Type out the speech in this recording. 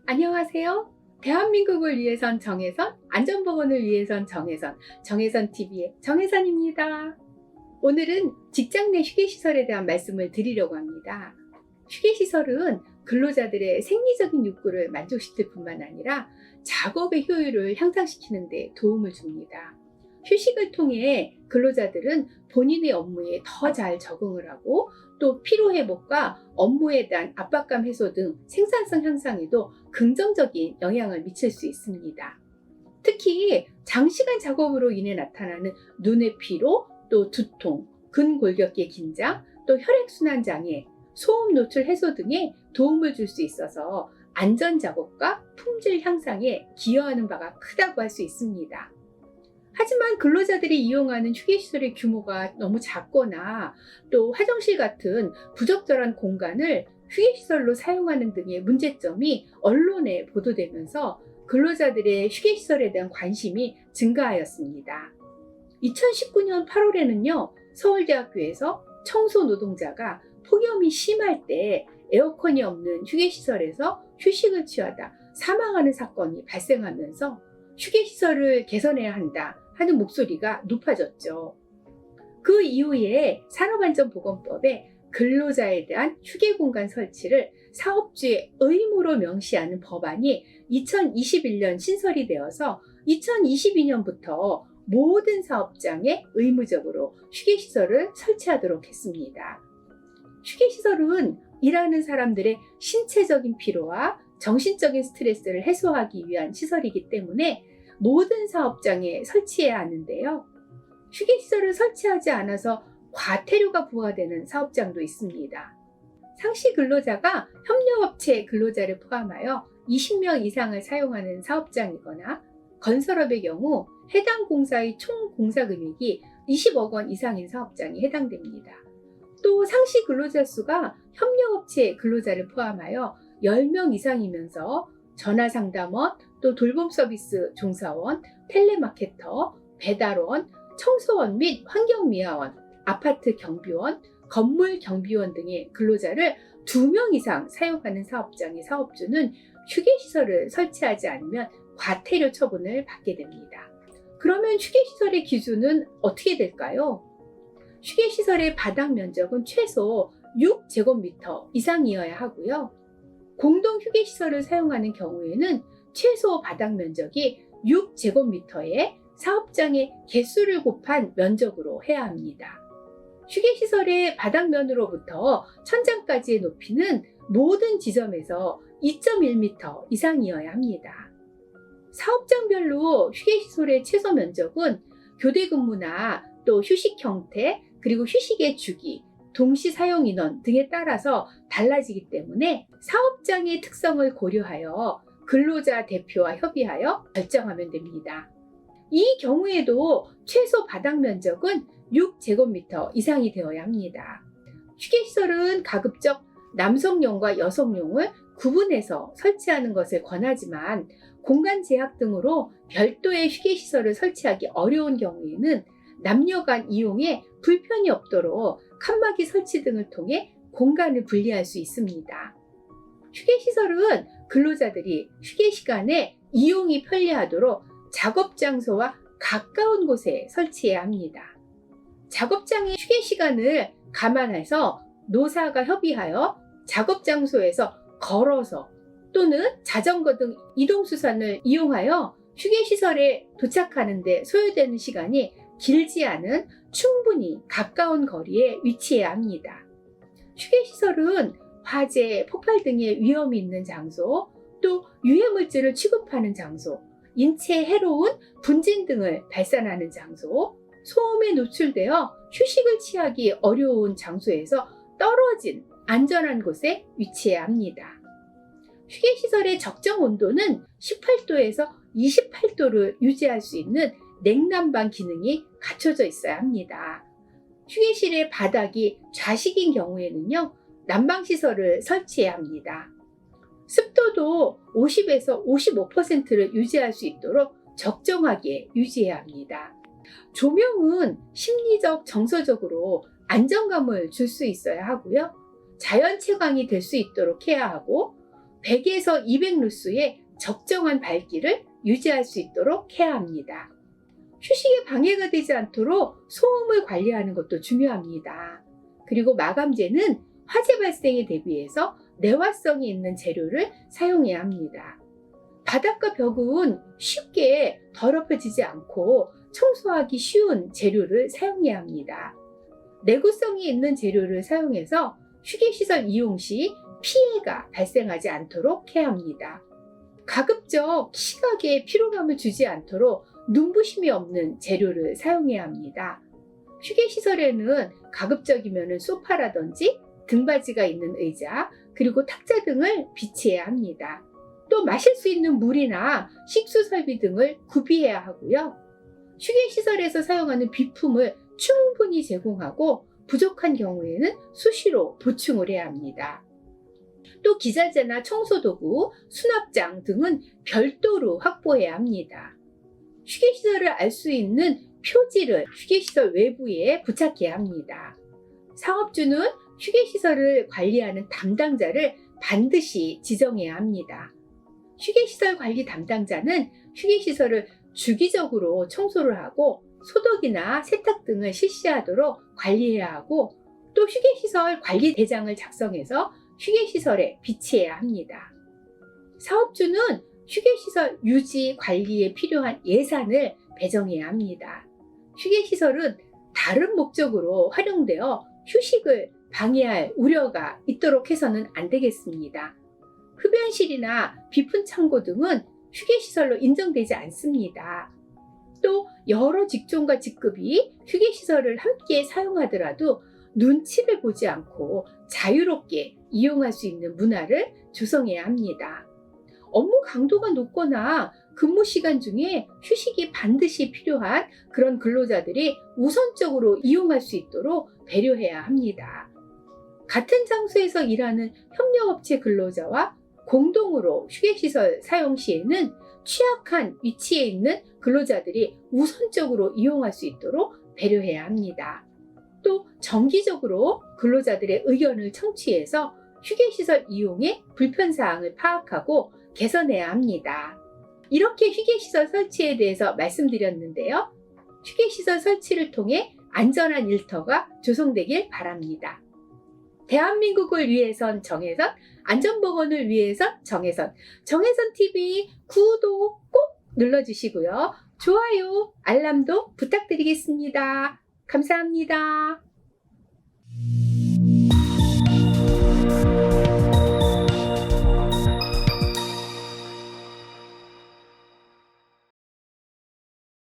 안녕하세요. 대한민국을 위해선 정혜선, 안전보건을 위해선 정혜선, 정혜선TV의 정혜선입니다. 오늘은 직장 내 휴게시설에 대한 말씀을 드리려고 합니다. 휴게시설은 근로자들의 생리적인 욕구를 만족시킬 뿐만 아니라 작업의 효율을 향상시키는 데 도움을 줍니다. 휴식을 통해 근로자들은 본인의 업무에 더 잘 적응을 하고 또 피로회복과 업무에 대한 압박감 해소 등 생산성 향상에도 긍정적인 영향을 미칠 수 있습니다. 특히 장시간 작업으로 인해 나타나는 눈의 피로, 또 두통, 근골격계 긴장, 또 혈액순환 장애, 소음 노출 해소 등에 도움을 줄 수 있어서 안전 작업과 품질 향상에 기여하는 바가 크다고 할 수 있습니다. 하지만 근로자들이 이용하는 휴게시설의 규모가 너무 작거나 또 화장실 같은 부적절한 공간을 휴게시설로 사용하는 등의 문제점이 언론에 보도되면서 근로자들의 휴게시설에 대한 관심이 증가하였습니다. 2019년 8월에는요, 서울대학교에서 청소 노동자가 폭염이 심할 때 에어컨이 없는 휴게시설에서 휴식을 취하다 사망하는 사건이 발생하면서 휴게시설을 개선해야 한다 하는 목소리가 높아졌죠. 그 이후에 산업안전보건법에 근로자에 대한 휴게공간 설치를 사업주의 의무로 명시하는 법안이 2021년 신설이 되어서 2022년부터 모든 사업장에 의무적으로 휴게시설을 설치하도록 했습니다. 휴게시설은 일하는 사람들의 신체적인 피로와 정신적인 스트레스를 해소하기 위한 시설이기 때문에 모든 사업장에 설치해야 하는데요. 휴게시설을 설치하지 않아서 과태료가 부과되는 사업장도 있습니다. 상시 근로자가 협력업체 근로자를 포함하여 20명 이상을 사용하는 사업장이거나 건설업의 경우 해당 공사의 총 공사금액이 20억 원 이상인 사업장이 해당됩니다. 또 상시 근로자 수가 협력업체 근로자를 포함하여 10명 이상이면서 전화상담원, 또 돌봄 서비스 종사원, 텔레마케터, 배달원, 청소원 및 환경미화원, 아파트 경비원, 건물 경비원 등의 근로자를 2명 이상 사용하는 사업장의 사업주는 휴게시설을 설치하지 않으면 과태료 처분을 받게 됩니다. 그러면 휴게시설의 기준은 어떻게 될까요? 휴게시설의 바닥 면적은 최소 6제곱미터 이상이어야 하고요. 공동 휴게시설을 사용하는 경우에는 최소 바닥 면적이 6제곱미터에 사업장의 개수를 곱한 면적으로 해야 합니다. 휴게시설의 바닥면으로부터 천장까지의 높이는 모든 지점에서 2.1m 이상이어야 합니다. 사업장별로 휴게시설의 최소 면적은 교대 근무나 또 휴식 형태, 그리고 휴식의 주기, 동시 사용 인원 등에 따라서 달라지기 때문에 사업장의 특성을 고려하여 근로자 대표와 협의하여 결정하면 됩니다. 이 경우에도 최소 바닥 면적은 6제곱미터 이상이 되어야 합니다. 휴게시설은 가급적 남성용과 여성용을 구분해서 설치하는 것을 권하지만 공간 제약 등으로 별도의 휴게시설을 설치하기 어려운 경우에는 남녀 간 이용에 불편이 없도록 칸막이 설치 등을 통해 공간을 분리할 수 있습니다. 휴게시설은 근로자들이 휴게 시간에 이용이 편리하도록 작업 장소와 가까운 곳에 설치해야 합니다. 작업장의 휴게 시간을 감안해서 노사가 협의하여 작업 장소에서 걸어서 또는 자전거 등 이동수단을 이용하여 휴게시설에 도착하는 데 소요되는 시간이 길지 않은 충분히 가까운 거리에 위치해야 합니다. 휴게시설은 화재, 폭발 등의 위험이 있는 장소, 또 유해물질을 취급하는 장소, 인체에 해로운 분진 등을 발산하는 장소, 소음에 노출되어 휴식을 취하기 어려운 장소에서 떨어진 안전한 곳에 위치해야 합니다. 휴게시설의 적정 온도는 18도에서 28도를 유지할 수 있는 냉난방 기능이 갖춰져 있어야 합니다. 휴게실의 바닥이 좌식인 경우에는요, 난방시설을 설치해야 합니다. 습도도 50에서 55%를 유지할 수 있도록 적정하게 유지해야 합니다. 조명은 심리적, 정서적으로 안정감을 줄 수 있어야 하고요. 자연 채광이 될 수 있도록 해야 하고, 100에서 200루스의 적정한 밝기를 유지할 수 있도록 해야 합니다. 휴식에 방해가 되지 않도록 소음을 관리하는 것도 중요합니다. 그리고 마감재는 화재 발생에 대비해서 내화성이 있는 재료를 사용해야 합니다. 바닥과 벽은 쉽게 더럽혀지지 않고 청소하기 쉬운 재료를 사용해야 합니다. 내구성이 있는 재료를 사용해서 휴게시설 이용 시 피해가 발생하지 않도록 해야 합니다. 가급적 시각에 피로감을 주지 않도록 눈부심이 없는 재료를 사용해야 합니다. 휴게시설에는 가급적이면 소파라든지 등받이가 있는 의자, 그리고 탁자 등을 비치해야 합니다. 또 마실 수 있는 물이나 식수 설비 등을 구비해야 하고요. 휴게시설에서 사용하는 비품을 충분히 제공하고 부족한 경우에는 수시로 보충을 해야 합니다. 또 기자재나 청소도구, 수납장 등은 별도로 확보해야 합니다. 휴게시설을 알 수 있는 표지를 휴게시설 외부에 부착해야 합니다. 사업주는 휴게시설을 관리하는 담당자를 반드시 지정해야 합니다. 휴게시설 관리 담당자는 휴게시설을 주기적으로 청소를 하고 소독이나 세탁 등을 실시하도록 관리해야 하고, 또 휴게시설 관리 대장을 작성해서 휴게시설에 비치해야 합니다. 사업주는 휴게시설 유지 관리에 필요한 예산을 배정해야 합니다. 휴게시설은 다른 목적으로 활용되어 휴식을 방해할 우려가 있도록 해서는 안 되겠습니다. 흡연실이나 비품 창고 등은 휴게시설로 인정되지 않습니다. 또 여러 직종과 직급이 휴게시설을 함께 사용하더라도 눈치를 보지 않고 자유롭게 이용할 수 있는 문화를 조성해야 합니다. 업무 강도가 높거나 근무 시간 중에 휴식이 반드시 필요한 그런 근로자들이 우선적으로 이용할 수 있도록 배려해야 합니다. 같은 장소에서 일하는 협력업체 근로자와 공동으로 휴게시설 사용 시에는 취약한 위치에 있는 근로자들이 우선적으로 이용할 수 있도록 배려해야 합니다. 또 정기적으로 근로자들의 의견을 청취해서 휴게시설 이용의 불편사항을 파악하고 개선해야 합니다. 이렇게 휴게시설 설치에 대해서 말씀드렸는데요. 휴게시설 설치를 통해 안전한 일터가 조성되길 바랍니다. 대한민국을 위해선 정혜선, 안전보건을 위해선 정혜선, 정혜선TV 구독 꼭 눌러주시고요. 좋아요, 알람도 부탁드리겠습니다. 감사합니다.